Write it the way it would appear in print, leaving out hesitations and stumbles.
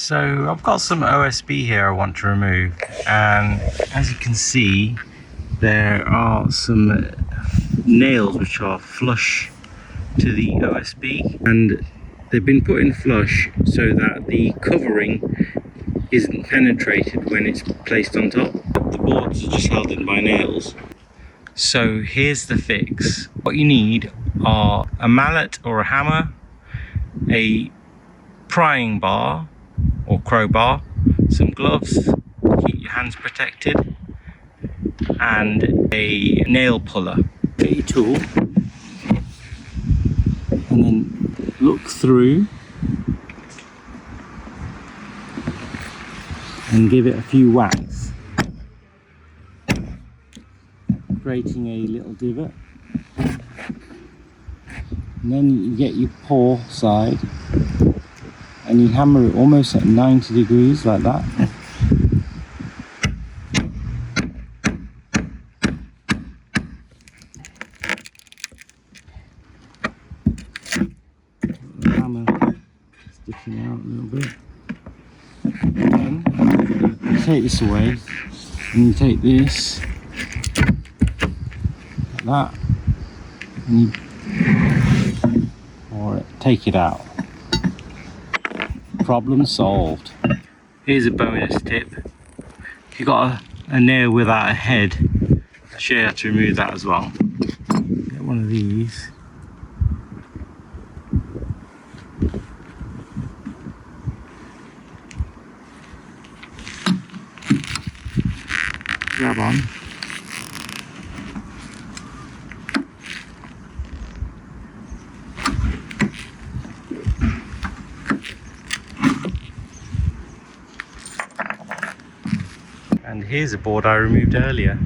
So I've got some OSB here I want to remove, and as you can see there are some nails which are flush to the OSB, and they've been put in flush so that the covering isn't penetrated when it's placed on top. The boards are just held in by nails. So here's the fix. What you need are a mallet or a hammer, a prying bar or crowbar, some gloves to keep your hands protected, and a nail puller. Get your tool and then look through and give it a few whacks, creating a little divot. And then you get your paw side and you hammer it almost at 90 degrees like that. The hammer sticking out a little bit. And then you take this away and you take this like that and you take it out. Problem solved. Here's a bonus tip. If you've got a nail without a head, I'll show you how to remove that as well. Get one of these. Grab on. And here's a board I removed earlier.